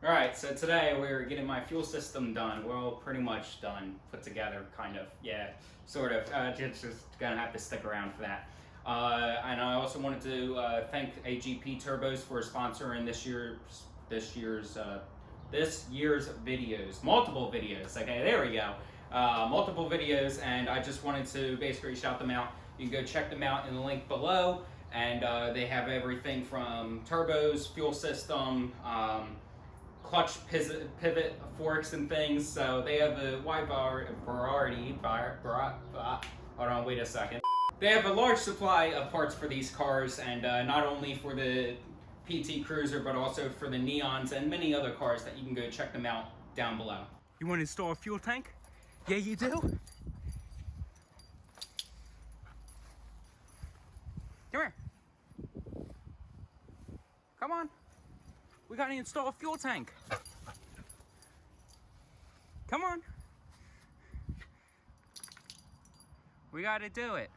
Alright, so today we're getting my fuel system done. Well, pretty much done, put together, kind of. Yeah, sort of. Just gonna have to stick around for that. And I also wanted to thank AGP Turbos for sponsoring this year's videos. Multiple videos. Okay, there we go. Multiple videos, and I just wanted to basically shout them out. You can go check them out in the link below, and they have everything from turbos, fuel system, clutch pivot forks and things. So they have a wide variety. Hold on, wait a second. They have a large supply of parts for these cars, and not only for the PT Cruiser, but also for the Neons and many other cars that you can go check them out down below. You want to install a fuel tank? Yeah, you do? Come here. Come on. We gotta install a fuel tank. Come on. We gotta do it.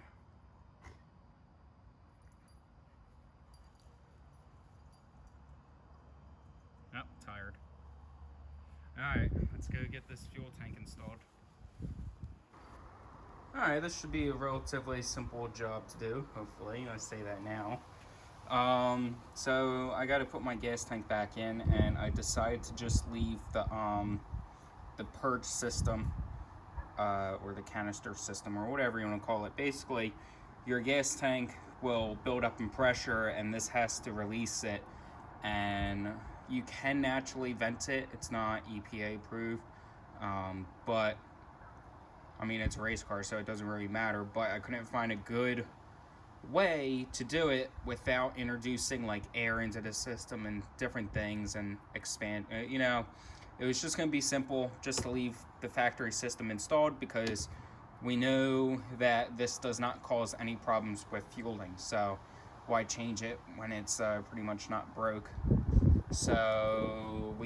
Oh, tired. Alright, let's go get this fuel tank installed. Alright, this should be a relatively simple job to do, hopefully. I say that now. So I got to put my gas tank back in, and I decided to just leave the purge system, or the canister system, or whatever you want to call it. Basically, your gas tank will build up in pressure, and this has to release it, and you can naturally vent it. It's not EPA approved, but I mean, it's a race car, so it doesn't really matter. But I couldn't find a good way to do it without introducing like air into the system and different things and expand. You know, it was just going to be simple just to leave the factory system installed, because we know that this does not cause any problems with fueling. So why change it when it's pretty much not broke? So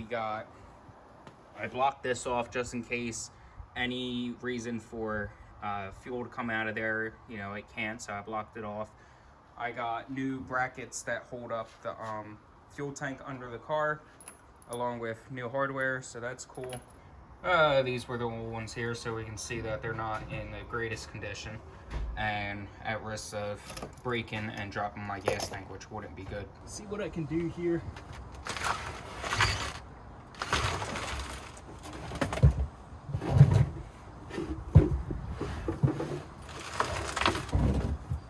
I blocked this off just in case any reason for fuel to come out of there, you know, it can't, so I blocked it off. I got new brackets that hold up the fuel tank under the car, along with new hardware, so that's cool. These were the old ones here, so we can see that they're not in the greatest condition and at risk of breaking and dropping my gas tank, which wouldn't be good. Let's see what I can do here.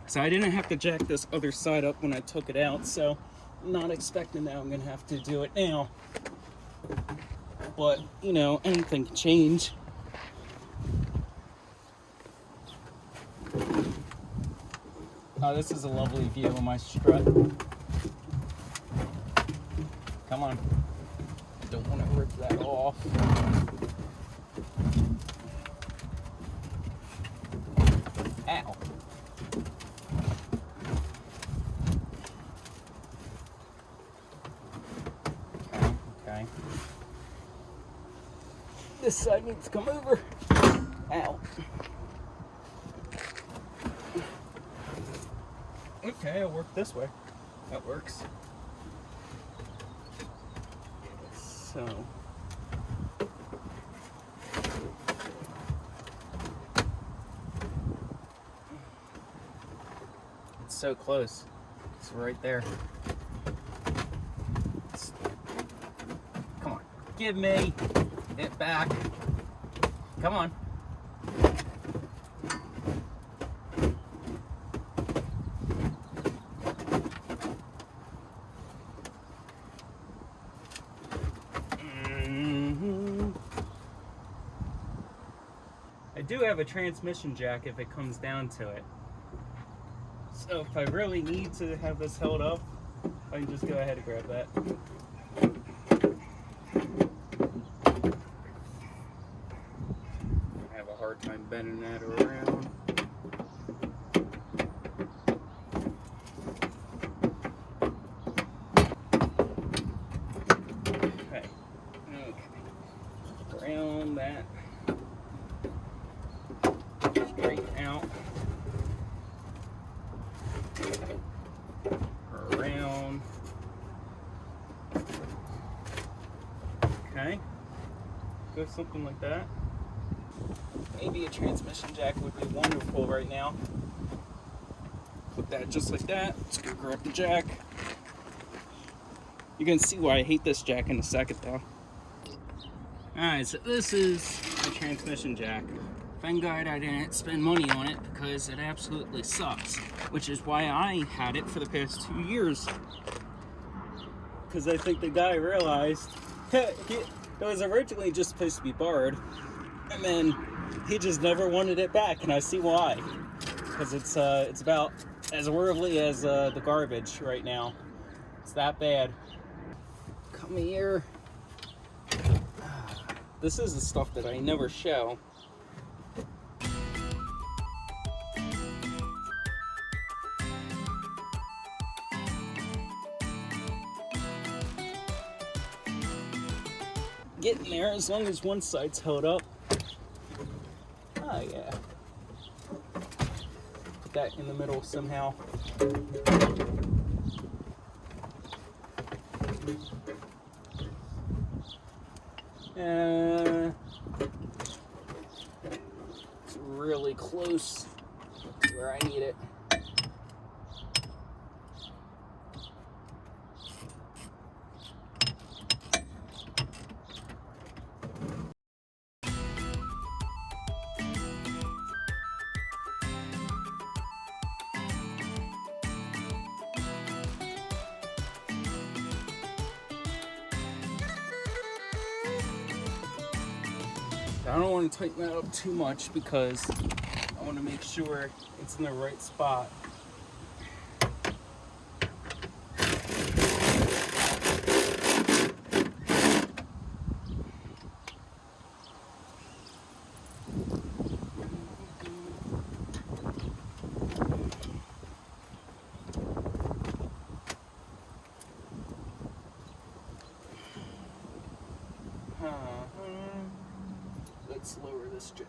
So I didn't have to jack this other side up when I took it out, so I'm not expecting that I'm gonna have to do it now. But, you know, anything can change. Oh, this is a lovely view of my strut. Come on. I don't want to rip that off. Ow. Okay. This side needs to come over. Ow. Okay, I'll work this way. That works. So. It's so close. It's right there. Come on. Give me it back. Come on. I do have a transmission jack if it comes down to it. So if I really need to have this held up, I can just go ahead and grab that. I have a hard time bending that around. Okay. Around that. Straighten out. Around. Okay, go something like that. Maybe a transmission jack would be wonderful right now. Put that just like that. Let's go grab the jack. You're gonna see why I hate this jack in a second though. Alright, so this is my transmission jack. Thank God I didn't spend money on it because it absolutely sucks. Which is why I had it for the past 2 years. Because I think the guy realized it was originally just supposed to be borrowed. And then he just never wanted it back, and I see why. Because it's about as worldly as the garbage right now. It's that bad. Come here. This is the stuff that I never show. Getting there as long as one side's held up. Oh yeah. Put that in the middle somehow. It's really close to where I need it. I don't want to tighten that up too much because I want to make sure it's in the right spot. Let's lower this jack.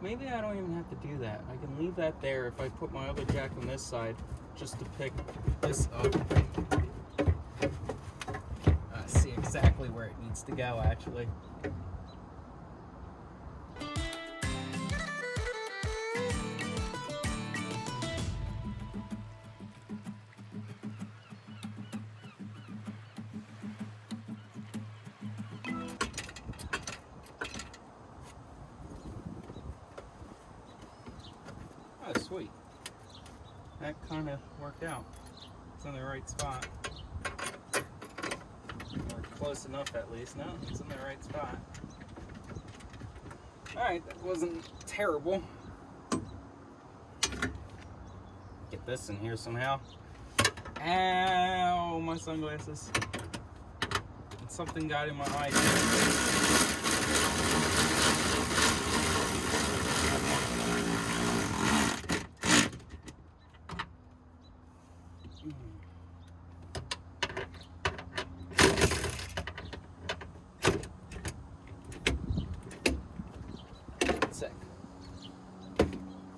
Maybe I don't even have to do that. I can leave that there if I put my other jack on this side just to pick this up. I see exactly where it needs to go actually. Oh, sweet. That kind of worked out. It's in the right spot. Or close enough at least. No, it's in the right spot. Alright, that wasn't terrible. Get this in here somehow. Ow, my sunglasses. And something got in my eye. Sec.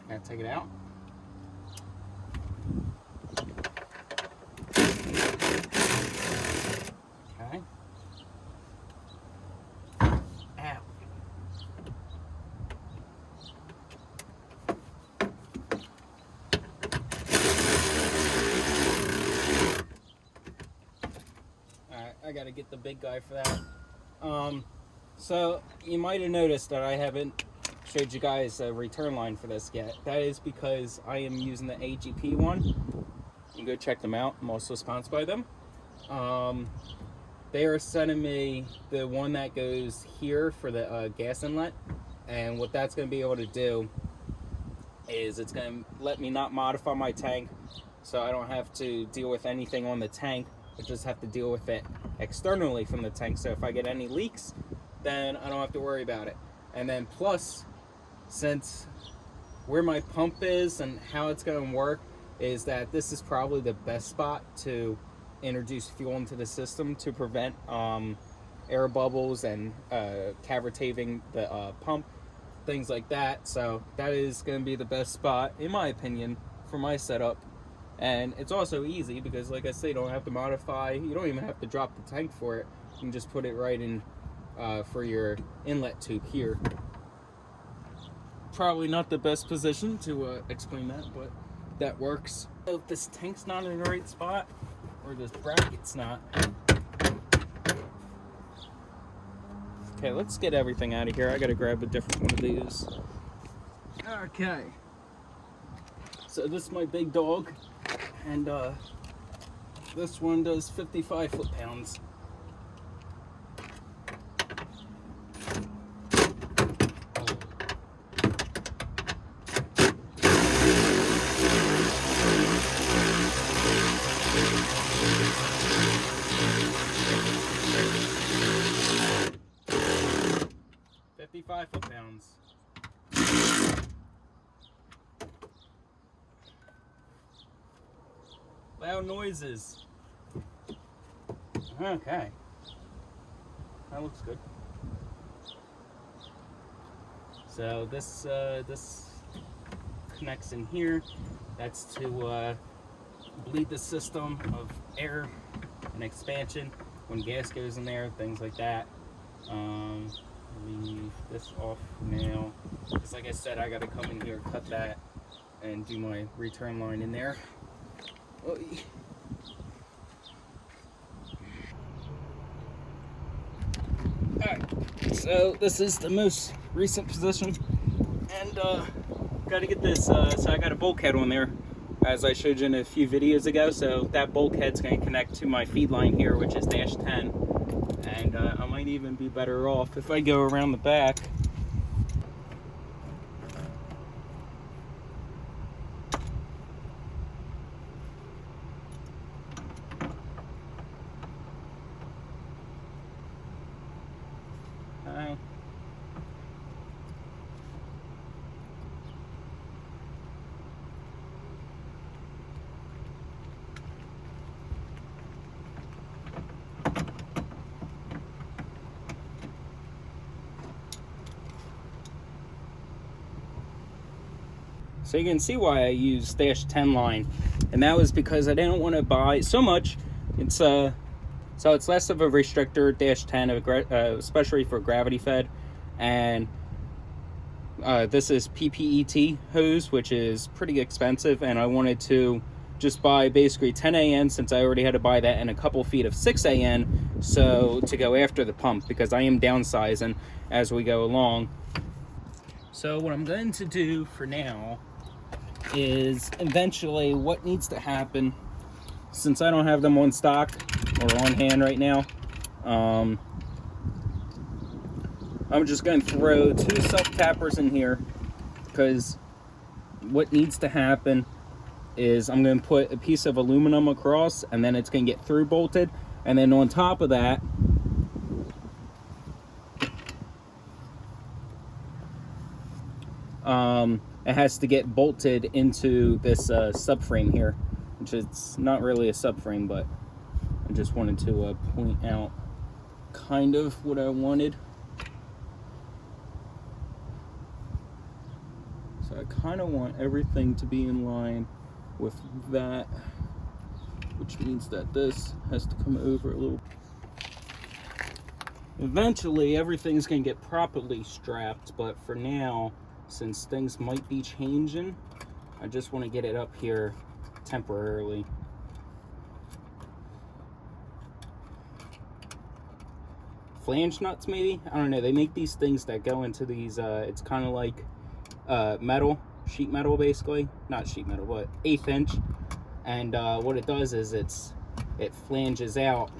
Gotta take it out. Okay. Ow. Alright, I gotta get the big guy for that. So you might have noticed that I haven't showed you guys a return line for this yet. That is because I am using the AGP one. You can go check them out. I'm also sponsored by them. They are sending me the one that goes here for the gas inlet, and what that's going to be able to do is it's going to let me not modify my tank, so I don't have to deal with anything on the tank. I just have to deal with it externally from the tank. So if I get any leaks, then I don't have to worry about it. And then plus, since where my pump is and how it's going to work is that this is probably the best spot to introduce fuel into the system to prevent air bubbles and cavitating the pump. things like that. So that is going to be the best spot, in my opinion, for my setup. And it's also easy because, like I say, you don't have to modify. You don't even have to drop the tank for it. You can just put it right in for your inlet tube here. Probably not the best position to explain that, but that works. So if this tank's not in the right spot, or this bracket's not. Okay, let's get everything out of here. I gotta grab a different one of these. Okay. So this is my big dog, and this one does 55 foot-pounds. Loud noises. Okay. That looks good. So this connects in here. That's to bleed the system of air and expansion when gas goes in there, things like that. Leave this off now, because like I said, I gotta come in here, cut that, and do my return line in there. Alright, so this is the most recent position, and gotta get this, so I got a bulkhead on there, as I showed you in a few videos ago. So that bulkhead's gonna connect to my feed line here, which is dash 10. And I might even be better off if I go around the back. Okay. So you can see why I use dash 10 line, and that was because I didn't want to buy so much. It's so it's less of a restrictor, dash 10, especially for gravity fed, and this is PPET hose, which is pretty expensive, and I wanted to just buy basically 10 AN, since I already had to buy that, and a couple feet of 6 AN, so to go after the pump, because I am downsizing as we go along. So what I'm going to do for now is eventually what needs to happen, since I don't have them on stock or on hand right now, I'm just going to throw 2 self-tappers in here, because what needs to happen is I'm going to put a piece of aluminum across, and then it's going to get through bolted, and then on top of that it has to get bolted into this subframe here, which is not really a subframe, but I just wanted to point out kind of what I wanted. So I kind of want everything to be in line with that, which means that this has to come over a little. Eventually everything's going to get properly strapped, but for now, since things might be changing, I just want to get it up here temporarily. Flange nuts, maybe? I don't know. They make these things that go into these, it's kind of like metal, sheet metal basically. Not sheet metal, but 1/8 inch. And what it does is it flanges out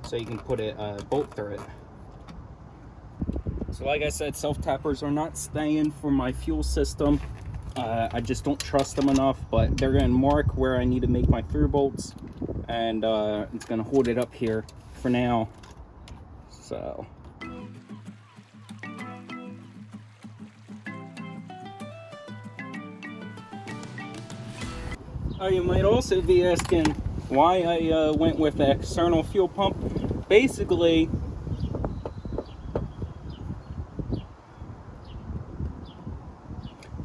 so you can put a bolt through it. So like I said, self-tappers are not staying for my fuel system. I just don't trust them enough, but they're going to mark where I need to make my through bolts, and it's going to hold it up here for now. So you might also be asking why I went with the external fuel pump. Basically,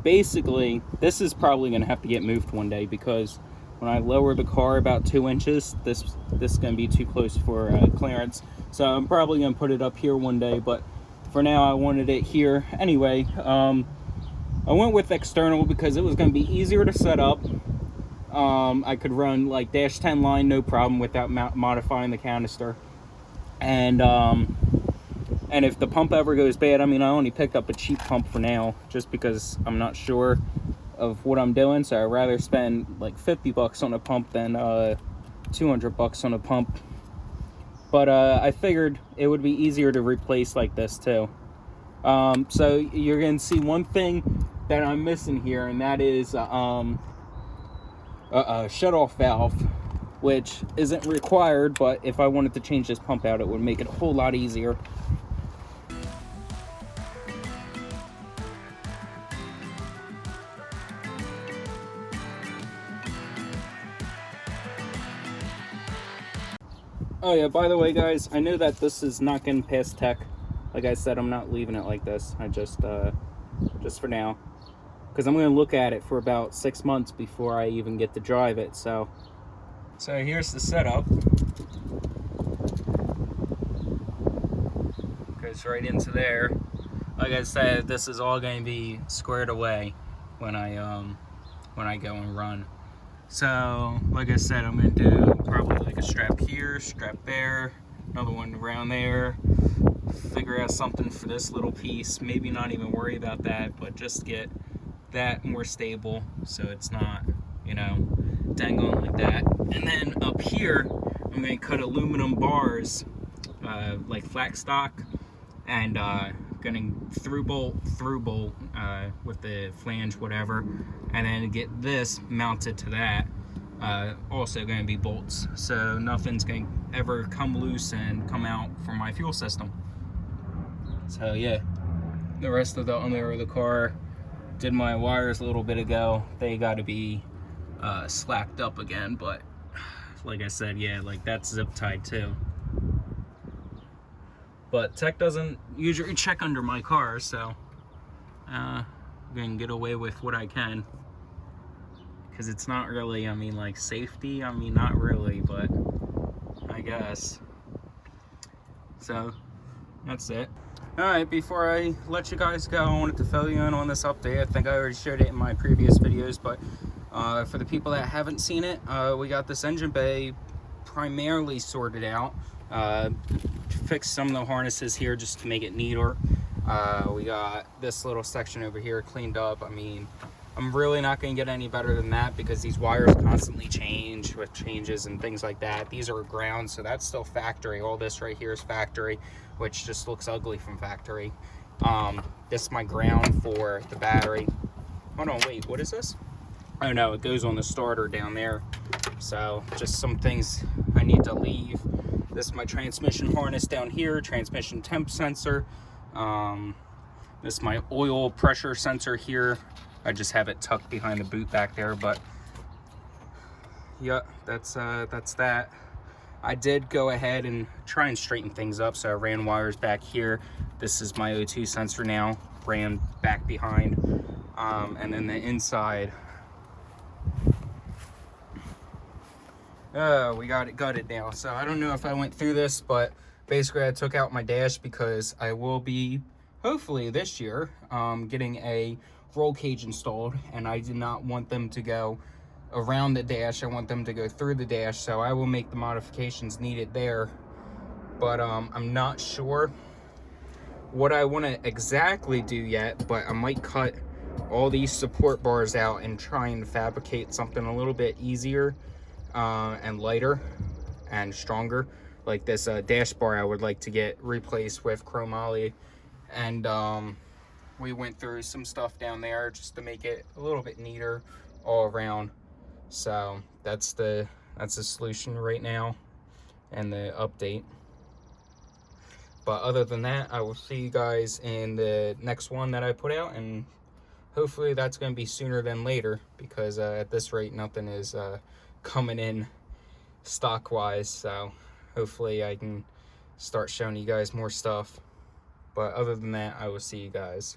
basically, this is probably going to have to get moved one day, because when I lower the car about 2 inches, this is going to be too close for clearance. So I'm probably going to put it up here one day, but for now I wanted it here. Anyway, I went with external because it was going to be easier to set up. I could run like dash 10 line no problem without modifying the canister. And if the pump ever goes bad, I mean, I only picked up a cheap pump for now just because I'm not sure of what I'm doing, so I'd rather spend like 50 bucks on a pump than 200 bucks on a pump. But I figured it would be easier to replace like this too. So you're gonna see one thing that I'm missing here, and that is a shut-off valve, which isn't required, but if I wanted to change this pump out, it would make it a whole lot easier. Oh yeah, by the way guys, I know that this is not getting past tech. Like I said, I'm not leaving it like this. I just for now, because I'm going to look at it for about 6 months before I even get to drive it. So here's the setup. Goes right into there. Like I said, this is all going to be squared away when I go and run. So, like I said, I'm going to do probably like a strap here, strap there, another one around there, figure out something for this little piece, maybe not even worry about that, but just get that more stable so it's not, you know, dangling like that. And then up here, I'm going to cut aluminum bars, like flat stock, and going to through bolt with the flange, whatever, and then get this mounted to that. Also going to be bolts, so nothing's going to ever come loose and come out from my fuel system. So yeah, the rest of the under of the car, did my wires a little bit ago. They got to be slacked up again, but like I said, yeah, like that's zip tied too. But tech doesn't usually check under my car, so I'm gonna get away with what I can, because it's not really, I mean, like safety, I mean, not really, but I guess. So that's it. Alright, before I let you guys go, I wanted to fill you in on this update. I think I already shared it in my previous videos, but for the people that haven't seen it, we got this engine bay primarily sorted out. Fixed some of the harnesses here just to make it neater. We got this little section over here cleaned up. I mean, I'm really not going to get any better than that because these wires constantly change with changes and things like that. These are ground, so that's still factory. All this right here is factory, which just looks ugly from factory. This is my ground for the battery. Hold on, wait, what is this? Oh no, it goes on the starter down there. So just some things I need to leave. This is my transmission harness down here, transmission temp sensor. This is my oil pressure sensor here. I just have it tucked behind the boot back there, but yeah, that's that. I did go ahead and try and straighten things up, so I ran wires back here. This is my O2 sensor now, ran back behind. And then the inside, we got it gutted now. So I don't know if I went through this, but basically I took out my dash because I will be, hopefully this year, getting a roll cage installed, and I did not want them to go around the dash. I want them to go through the dash, so I will make the modifications needed there. But I'm not sure what I want to exactly do yet, but I might cut all these support bars out and try and fabricate something a little bit easier and lighter and stronger. Like this dash bar I would like to get replaced with chromoly, and we went through some stuff down there just to make it a little bit neater all around. So that's the solution right now and the update. But other than that, I will see you guys in the next one that I put out, and hopefully that's going to be sooner than later, because at this rate nothing is coming in stock wise. So hopefully I can start showing you guys more stuff. But other than that, I will see you guys.